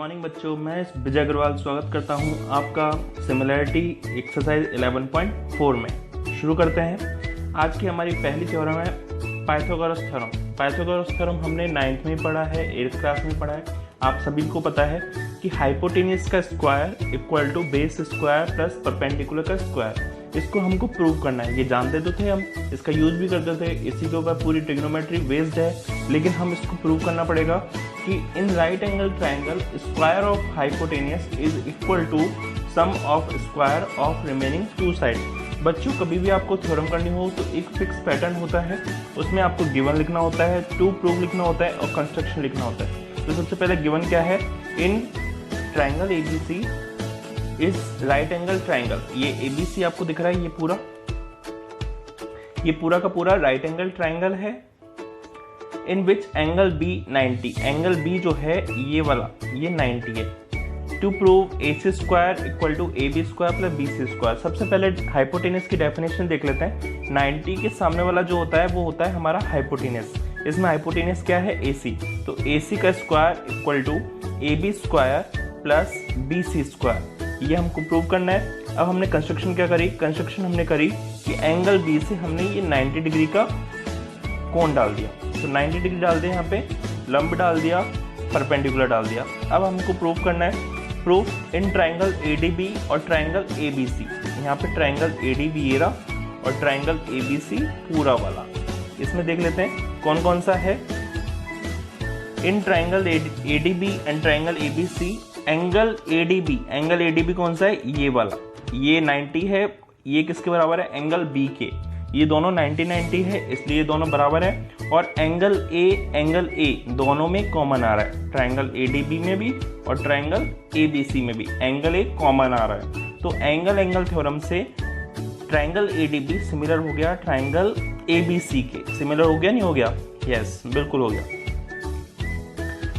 Morning बच्चों, मैं विजय अग्रवाल स्वागत करता हूं आपका सिमिलैरिटी एक्सरसाइज 11.4 में। शुरू करते हैं। आज की हमारी पहली थ्योरम है पाइथागोरस थ्योरम। पाइथागोरस थ्योरम हमने 9th में पढ़ा है, 8th क्लास में पढ़ा है। आप सभी को पता है कि हाइपोटेन्यूज का square equal to base square plus perpendicular का स्क्वायर। इसको हमको प्रूव करना है। ये जानते तो थे, हम इसका यूज भी करते थे, इसी के ऊपर पूरी ट्रिग्नोमेट्री बेस्ड है। लेकिन हम इसको प्रूव करना पड़ेगा कि in right angle triangle square of hypotenuse is equal to sum of square of remaining two side. बच्चों, कभी भी आपको थ्योरम करनी हो तो एक फिक्स पैटर्न होता है, उसमें आपको गिवन लिखना होता है, टू प्रूव लिखना होता है और कंस्ट्रक्शन लिखना होता है। तो सबसे पहले गिवन क्या है? In triangle ABC is right angle triangle. ये एबीसी आपको दिख रहा है, ये पूरा का पूरा राइट एंगल ट्राइंगल है। In which angle B 90, angle B जो है ये वाला, ये 90 है। To prove A C square equal to A B square plus B C square. सबसे पहले हाइपोटेन्यूज की डेफिनेशन देख लेते हैं। 90 के सामने वाला जो होता है वो होता है हमारा हाइपोटेन्यूज। इसमें हाइपोटेन्यूज क्या है? ए सी। तो ए सी का square equal to A B square plus B C square. ये हमको प्रूव करना है। अब हमने कंस्ट्रक्शन क्या करी? कंस्ट्रक्शन हमने करी कि एंगल बी से हमने ये 90 डिग्री का कोण डाल दिया। तो 90 डिग्री डाल दिया, यहाँ पे लंब डाल दिया, परपेंडिकुलर डाल दिया। अब हमको प्रूव करना है, प्रूफ इन ट्राइंगल एडीबी और ट्राइंगल एबीसी। यहाँ पे ट्राइंगल एडीबी ये रहा और ट्राइंगल एबीसी पूरा वाला। इसमें देख लेते हैं कौन कौन सा है। In triangle ADB and triangle ABC, angle ADB कौन सा है? ये वाला, ये 90 है। ये किसके बराबर है? एंगल बी के। ये दोनों 90 है, इसलिए ये दोनों बराबर है। और एंगल ए दोनों में कॉमन आ रहा है, ट्राइंगल एडीबी में भी और ट्राइंगल एबीसी में भी एंगल ए कॉमन आ रहा है। तो एंगल थ्योरम से ट्राइंगल एडीबी सिमिलर हो गया ट्राइंगल एबीसी के। सिमिलर हो गया, नहीं हो गया? यस, बिल्कुल हो गया।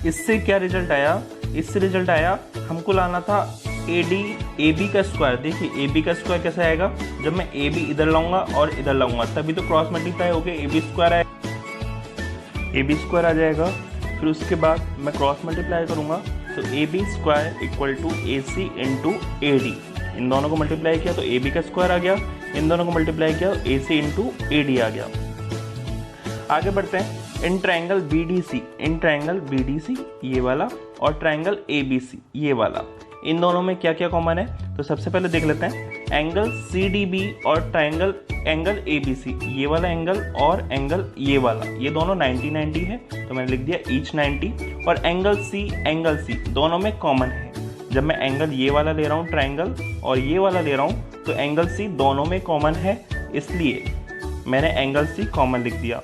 इससे क्या रिजल्ट आया? इससे रिजल्ट आया हमको लाना था ए बी का स्क्वायर। देखिए ए बी का स्क्वायर कैसे आएगा? जब मैं ए बी इधर लाऊंगा और इधर लाऊंगा तभी तो क्रॉस मल्टीप्लाई हो गया, ए बी स्क्वायर आएगा, ए बी स्क्वायर आ जाएगा। फिर उसके बाद मैं क्रॉस मल्टीप्लाई करूंगा तो A B square equal to A C into A D. इन दोनों को मल्टीप्लाई किया तो ए बी का स्क्वायर आ गया, इन दोनों को मल्टीप्लाई किया तो A C into A D आ गया। आगे बढ़ते हैं। In triangle B D C ये वाला और ट्राइंगल ए बी सी ये वाला, इन दोनों में क्या क्या कॉमन है? तो सबसे पहले देख लेते हैं एंगल सी डी बी और triangle angle A B C, ये वाला एंगल और एंगल ये वाला, ये दोनों 90 है तो मैंने लिख दिया ईच 90। और एंगल सी दोनों में कॉमन है। जब मैं एंगल ये वाला ले रहा हूँ ट्राइंगल और ये वाला ले रहा हूँ तो एंगल सी दोनों में कॉमन है, इसलिए मैंने एंगल सी कॉमन लिख दिया।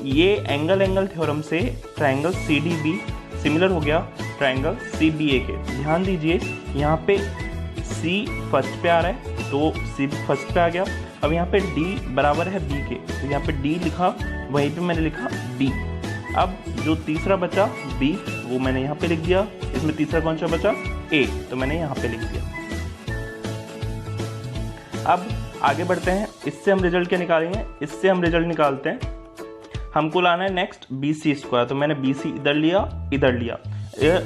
ये एंगल थ्योरम से triangle C D B similar हो गया ट्राइंगल सी बी ए के। ध्यान दीजिए यहाँ पे सी फर्स्ट पे आ रहा है तो सी फर्स्ट पे आ गया। अब यहाँ पे डी बराबर है बी के, तो यहाँ पे डी लिखा, वहीं पे मैंने लिखा बी। अब जो तीसरा बचा बी वो मैंने यहाँ पे लिख दिया। इसमें तीसरा कौन सा बचा? ए, तो मैंने यहाँ पे लिख दिया। अब आगे बढ़ते हैं। इससे हम रिजल्ट क्या निकालेंगे? इससे हम रिजल्ट निकालते हैं, हमको लाना है नेक्स्ट बी सी स्क्वायर। तो मैंने बी सी इधर लिया।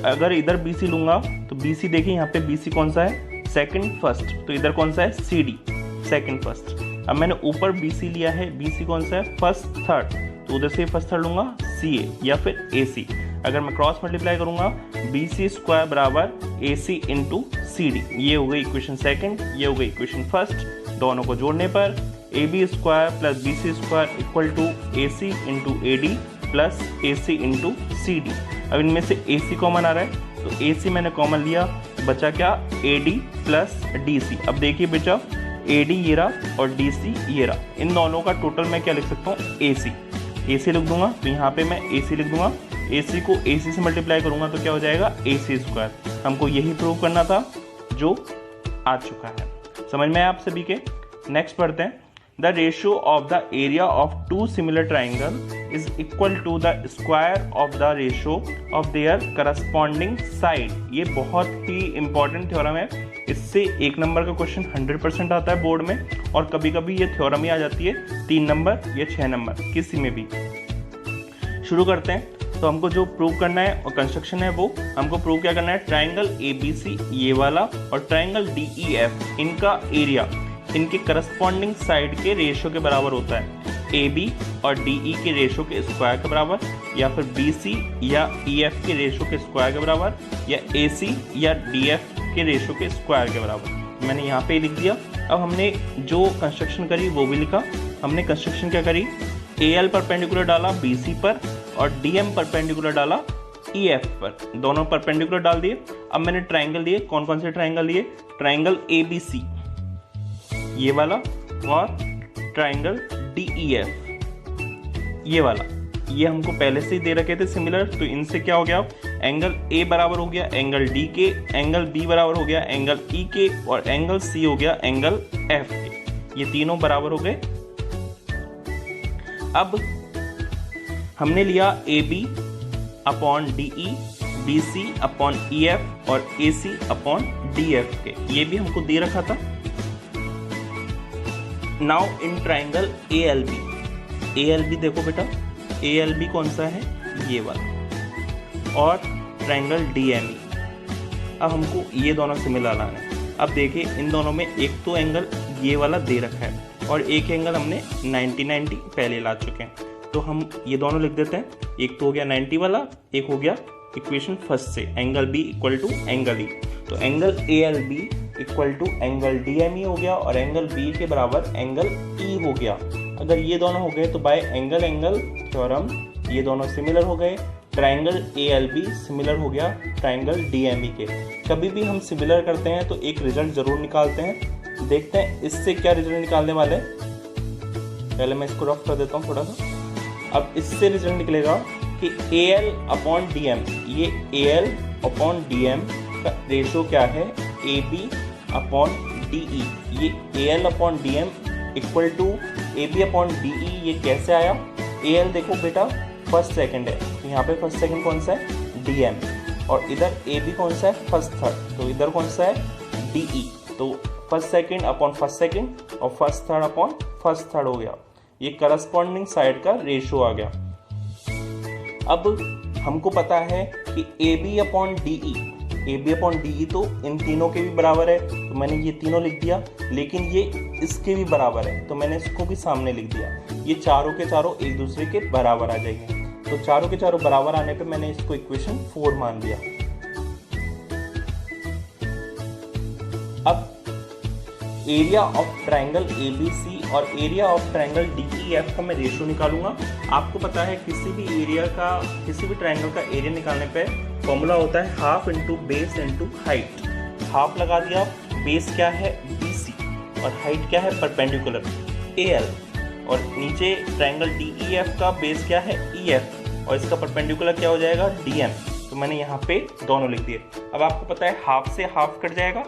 अगर इधर बी सी लूंगा तो बी सी देखिए यहाँ पे बी सी कौन सा है? Second first. तो इधर कौन सा है? C D, second first. अब मैंने ऊपर बी सी लिया है, बी सी कौन सा है? First third. तो उधर से फर्स्ट थर्ड लूंगा सी ए या फिर ए सी। अगर मैं क्रॉस मल्टीप्लाई करूंगा बी सी स्क्वायर बराबर ए सी इंटू सी डी। ये हो गई इक्वेशन सेकंड, ये हो गई इक्वेशन फर्स्ट। दोनों को जोड़ने पर A B square plus B C square equal to A C into A D plus A C into C D. अब इनमें से ए सी कॉमन आ रहा है तो ए सी मैंने कॉमन लिया, बचा क्या? A D plus D C. अब देखिए बचा ए डी ये रहा और डी सी ये रहा। इन दोनों का टोटल मैं क्या लिख सकता हूँ? ए सी लिख दूंगा। तो यहाँ पे मैं ए सी लिख दूंगा। ए सी को ए सी से मल्टीप्लाई करूंगा तो क्या हो जाएगा? ए सी स्क्वायर। हमको यही प्रूव करना था जो आ चुका है। समझ में आया आप सभी के? नेक्स्ट पढ़ते हैं। The ratio of the area of two similar triangle is equal to the square of the ratio of their corresponding side। ये बहुत ही इंपॉर्टेंट थ्योरम है। इससे 1 नंबर का क्वेश्चन 100% आता है बोर्ड में, और कभी कभी ये थ्योरम ही आ जाती है 3 नंबर या 6 नंबर, किसी में भी। शुरू करते हैं। तो हमको जो प्रूव करना है और कंस्ट्रक्शन है वो हमको प्रूव क्या करना है, ट्राइंगल ABC ये वाला और ट्राइंगल DEF इनका एरिया इनके करस्पॉन्डिंग साइड के रेशियो के बराबर होता है। AB और DE के रेशियो के स्क्वायर के बराबर, या फिर BC या EF के रेशियो के स्क्वायर के बराबर, या AC या DF के रेशियो के स्क्वायर के बराबर। मैंने यहाँ पे लिख दिया। अब हमने जो कंस्ट्रक्शन करी वो भी लिखा। हमने कंस्ट्रक्शन क्या करी, AL परपेंडिकुलर डाला BC पर और DM परपेंडिकुलर डाला EF पर, दोनों परपेंडिकुलर डाल दिए। अब मैंने ट्राइंगल दिए, कौन कौन से ट्राइंगल दिए, ट्राइंगल ABC ये वाला और ट्राइंगल DEF ये वाला, ये हमको पहले से ही दे रखे थे सिमिलर। तो इनसे क्या हो गया, एंगल A बराबर हो गया एंगल D के, एंगल B बराबर हो गया एंगल E के, और एंगल C हो गया एंगल F के। ये तीनों बराबर हो गए। अब हमने लिया AB upon DE, BC upon EF और AC अपॉन DF के, ये भी हमको दे रखा था। नाउ इन ट्राइंगल ALB देखो बेटा, ALB कौन सा है, ये वाला, और ट्राइंगल DME। अब हमको ये दोनों सिमिलर लाना है। अब देखिए इन दोनों में एक तो एंगल ये वाला दे रखा है और एक एंगल हमने 90 पहले ला चुके हैं, तो हम ये दोनों लिख देते हैं। एक तो हो गया 90 वाला, एक हो गया इक्वेशन फर्स्ट से angle B equal to angle E। तो angle ALB equal to angle DME हो गया और एंगल B के बराबर एंगल E हो गया। अगर ये दोनों हो गए तो बाय एंगल एंगल थ्योरम ये दोनों सिमिलर हो गए। ट्राइंगल ALB सिमिलर हो गया ट्राइंगल DME के। कभी भी हम सिमिलर करते हैं तो एक रिजल्ट जरूर निकालते हैं। देखते हैं इससे क्या रिजल्ट निकालने वाले हैं। पहले मैं इसको रफ कर देता हूँ थोड़ा सा। अब इससे रिजल्ट निकलेगा कि AL अपॉन DM, ये AL अपॉन DM का रेशो क्या है, AB अपॉन DE। ये AL upon DM equal to AB upon DE, ये कैसे आया। AL देखो बेटा फर्स्ट सेकंड है, तो यहाँ पे फर्स्ट सेकंड कौन सा है, DM, और इधर AB कौन सा है, फर्स्ट थर्ड, तो इधर कौन सा है, DE। तो first second upon first second और first third upon first third हो गया। ये करस्पॉन्डिंग साइड का रेशो आ गया। अब हमको पता है कि AB अपॉन DE तो इन तीनों के भी बराबर है, तो मैंने ये तीनों लिख दिया। लेकिन ये इसके भी बराबर है, तो मैंने इसको भी सामने लिख दिया। ये चारों के चारों एक दूसरे के बराबर आ जाएंगे, तो चारों के चारों बराबर आने पे मैंने इसको इक्वेशन 4 मान दिया। अब एरिया ऑफ ट्राइंगल ABC और एरिया ऑफ ट्राइंगल DEF का मैं रेशियो निकालूंगा। आपको पता है किसी भी ट्राइंगल का एरिया निकालने पे फॉर्मूला होता है half into base into height. Half लगा दिया, बेस क्या है BC और हाइट क्या है परपेंडिकुलर AL, और नीचे ट्राइंगल DEF का बेस क्या है EF और इसका परपेंडिकुलर क्या हो जाएगा DM। तो मैंने यहाँ पे दोनों लिख दिए। अब आपको पता है हाफ से हाफ कट जाएगा,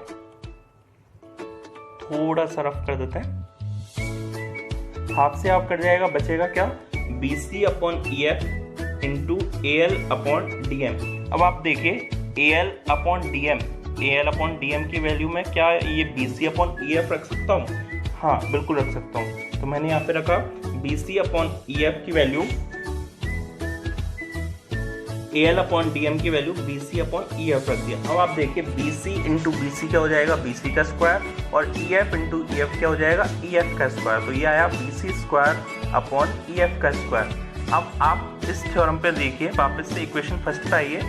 थोड़ा सा रफ कर देते हैं। हाफ से हाफ कट जाएगा, बचेगा क्या, BC upon EF into AL upon DM। अब आप देखिए AL अपॉन DM की वैल्यू में क्या ये BC अपॉन EF रख सकता हूँ, हाँ बिल्कुल रख सकता हूँ। तो मैंने यहाँ पे रखा BC अपॉन EF की वैल्यू, AL अपॉन DM की वैल्यू BC अपॉन EF रख दिया। अब आप देखिए BC इंटू BC क्या हो जाएगा, BC का स्क्वायर, और EF इंटू EF क्या हो जाएगा, EF का स्क्वायर। तो ये आया BC स्क्वायर अपॉन EF का स्क्वायर। अब आप इस थ्योरम पे देखिए, वापस से इक्वेशन फर्स्ट पे आइए।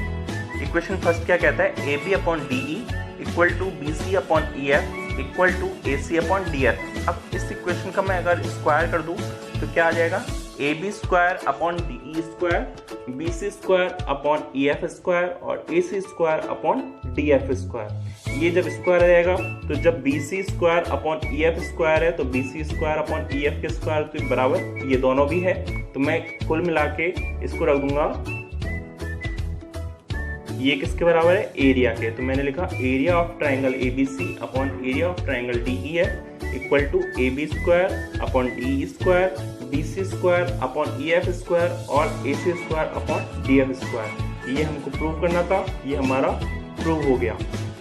इक्वेशन फर्स्ट क्या कहता है, AB upon DE equal to BC upon EF equal to AC upon DF। अब इस इक्वेशन का मैं अगर स्क्वायर कर दूं तो क्या आ जाएगा, AB square upon DE square, BC square upon EF square और AC square upon DF square. ये जब स्क्वायर आ जाएगा तो जब BC square upon EF square है तो BC स्क्वायर अपॉन EF के स्क्वायर तो बराबर ये दोनों भी है। तो मैं कुल मिला के इसको रख दूंगा, ये किसके बराबर है, एरिया के। तो मैंने लिखा area of triangle ABC upon area of triangle DEF equal to AB square upon DE square, BC square upon EF square और AC square upon DF square. ये हमको प्रूव करना था, ये हमारा प्रूव हो गया।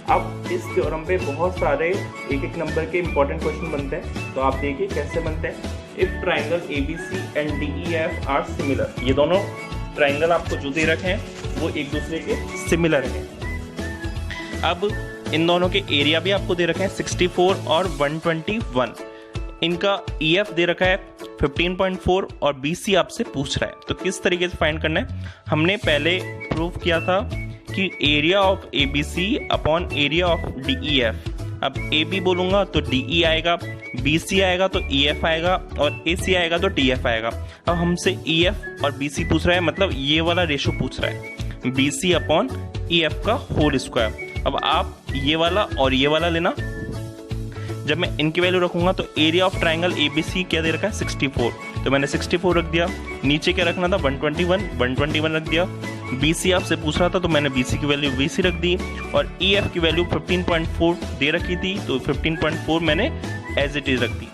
अब इस थ्योरम पे बहुत सारे एक नंबर के इंपॉर्टेंट क्वेश्चन बनते हैं, तो आप देखिए कैसे बनते हैं। If triangle ABC and DEF are similar, ये दोनों ट्राइंगल आपको जो दे रखे हैं वो एक दूसरे के सिमिलर हैं। अब इन दोनों के एरिया भी आपको दे रखे हैं 64 और 121। इनका EF दे रखा है 15.4 और BC आपसे पूछ रहा है। तो किस तरीके से फाइंड करना है, हमने पहले प्रूव किया था कि area of ABC upon area of DEF। अब AB बोलूंगा तो DE आएगा, BC आएगा तो EF आएगा और AC आएगा तो DF आएगा। अब हमसे EF और BC पूछ रहा है, मतलब ये वाला रेशो पूछ रहा है BC अपॉन EF का होल स्क्वायर। अब आप ये वाला और ये वाला लेना। जब मैं इनकी वैल्यू रखूंगा तो एरिया ऑफ ट्राइंगल ABC क्या दे रखा है 64, तो मैंने 64 रख दिया। नीचे क्या रखना था 121 रख दिया। BC आपसे पूछ रहा था तो मैंने BC की वैल्यू BC रख दी और EF की वैल्यू 15.4 दे रखी थी तो 15.4 मैंने एज इट इज रख दी।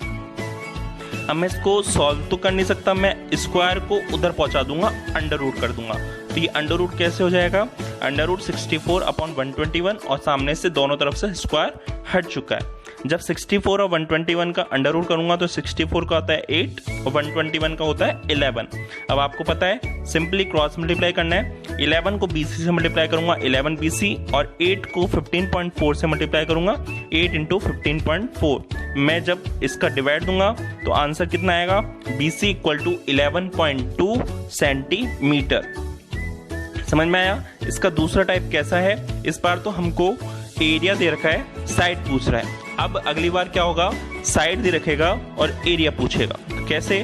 अब मैं इसको सॉल्व तो कर नहीं सकता, मैं स्क्वायर को उधर पहुंचा दूंगा, अंडर रूट कर दूंगा। तो ये अंडर रूट कैसे हो जाएगा, अंडर रूट 64 अपॉन 121 और सामने से दोनों तरफ से स्क्वायर हट चुका है। जब 64 और 121 का अंडर रूट करूंगा तो 64 का होता है 8 और 121 का होता है 11। अब आपको पता है सिंपली क्रॉस मल्टीप्लाई करना है। 11 को BC से मल्टीप्लाई करूंगा 11 BC और 8 को 15.4 से मल्टीप्लाई करूंगा 8 इंटू 15.4। मैं जब इसका डिवाइड दूंगा तो आंसर कितना आएगा, BC इक्वल टू 11.2 सेंटीमीटर। समझ में आया। इसका दूसरा टाइप कैसा है, इस बार तो हमको एरिया दे रखा है, साइड पूछ रहा है। अब अगली बार क्या होगा, साइड दे रखेगा और एरिया पूछेगा। तो कैसे,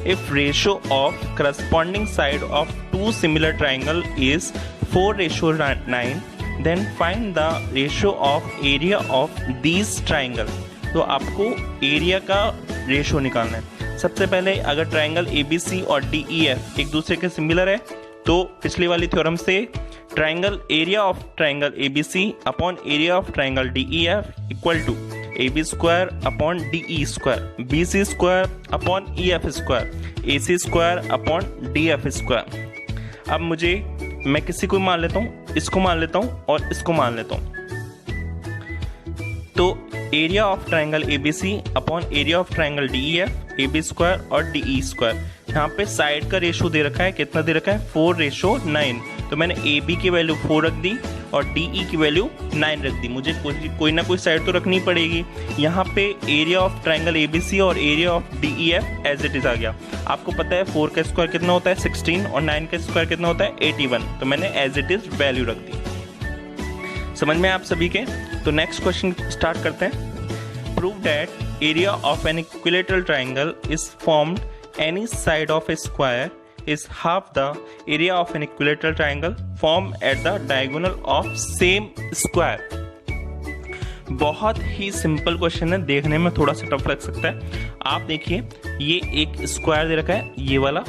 if ratio of corresponding side of two similar triangle is 4:9 then find the ratio of area of these triangle. तो आपको एरिया का रेशियो निकालना है। सबसे पहले अगर ट्राइंगल ABC और DEF एक दूसरे के सिमिलर है तो पिछली वाली थ्योरम से triangle area of triangle ABC upon area of triangle DEF equal to AB square upon DE square, BC square upon EF square, AC square upon DF square. अब मैं किसी को मान लेता हूँ, इसको मान लेता हूँ और इसको मान लेता हूँ। तो area of triangle ABC upon area of triangle DEF AB square और DE स्क्वायर। यहाँ पे साइड का रेशो दे रखा है, कितना दे रखा है 4:9। तो मैंने AB की वैल्यू 4 रख दी और DE की वैल्यू 9 रख दी। मुझे कोई ना कोई साइड तो रखनी पड़ेगी। यहाँ पे एरिया ऑफ ट्राइंगल ABC और area of DEF as it is आ गया। आपको पता है 4 का स्क्वायर कितना होता है 16 और 9 का स्क्वायर कितना होता है 81। तो मैंने एज इट इज वैल्यू रख दी। समझ में आप सभी के। तो नेक्स्ट क्वेश्चन स्टार्ट करते हैं। Prove that area of an equilateral triangle is formed any side of A square is half the area of an equilateral triangle formed at the diagonal of same square। बहुत ही simple question है, देखने में थोड़ा सा tough लग सकता है। आप देखिए ये एक स्क्वायर दे रखा है ये वाला।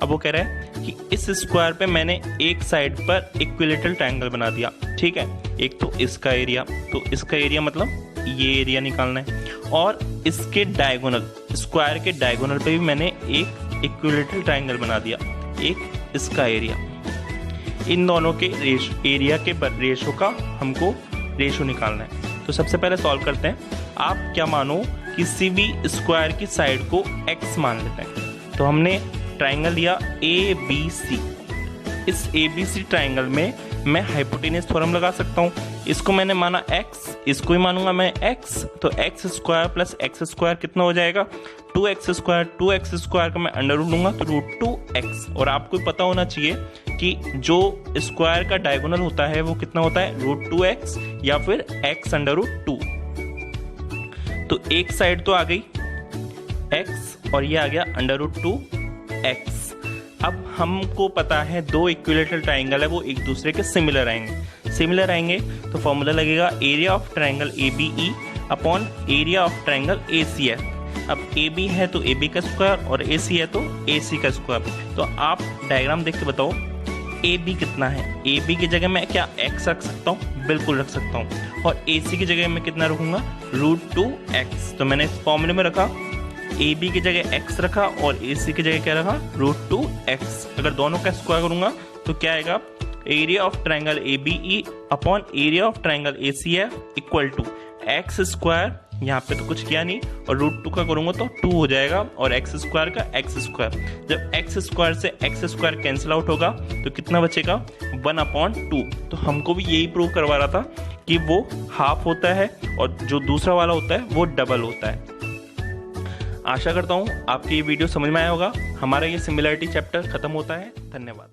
अब वो कह रहा है कि इस स्क्वायर पे मैंने एक साइड पर इक्विलेटरल ट्रायंगल बना दिया, ठीक है। एक तो इसका एरिया, तो इसका एरिया मतलब ये एरिया निकालना है, और इसके डायगोनल स्क्वायर के डायगोनल पे भी मैंने एक इक्विलेटरल ट्रायंगल बना दिया, एक इसका एरिया। इन दोनों के एरिया के रेशो का हमको रेशो निकालना है। तो सबसे पहले सॉल्व करते हैं। आप क्या मानो किसी भी स्क्वायर की साइड को x मान लेते हैं। तो हमने ट्रायंगल लिया ABC। इस ABC ट्रायंगल में मैं हाइपोटेन्यूज थ्योरम लगा सकता हूँ। इसको मैंने माना x, इसको ही मानूंगा मैं x। तो x square plus x square कितना हो जाएगा 2x स्क्वायर। 2x स्क्वायर का मैं अंडर रूट लूंगा तो √2x। और आपको पता होना चाहिए कि जो स्क्वायर का डायगोनल होता है वो कितना होता है √2x या फिर x अंडर रूट 2। तो एक साइड तो आ गई x और ये आ गया अंडर रूट 2x। अब हमको पता है दो इक्विलेटरल ट्रायंगल है वो एक दूसरे के सिमिलर आएंगे तो फॉर्मूला लगेगा area of triangle ABE upon area of triangle ACF। अब AB है तो AB का स्क्वायर और AC है तो AC का स्क्वायर। तो आप डायग्राम देख के बताओ AB कितना है। AB की जगह मैं क्या x रख सकता हूँ, बिल्कुल रख सकता हूँ। और AC की जगह मैं कितना रखूंगा √2x। तो मैंने इस फॉर्मूले में रखा AB की जगह x रखा और AC की जगह क्या रखा √2x। अगर दोनों का स्क्वायर करूंगा तो क्या आएगा area of triangle ABE upon area of triangle ACF equal to x square यहाँ पे तो कुछ किया नहीं, और रूट 2 का करूँगा तो 2 हो जाएगा, और एक्स स्क्वायर का एक्स स्क्वायर। जब एक्स स्क्वायर से एक्स स्क्वायर कैंसिल आउट होगा तो कितना बचेगा, 1/2। तो हमको भी यही प्रूव करवा रहा था कि वो हाफ होता है और जो दूसरा वाला होता है वो डबल होता है। आशा करता हूँ आपकी ये वीडियो समझ में आया होगा। हमारा ये सिमिलरिटी चैप्टर खत्म होता है। धन्यवाद।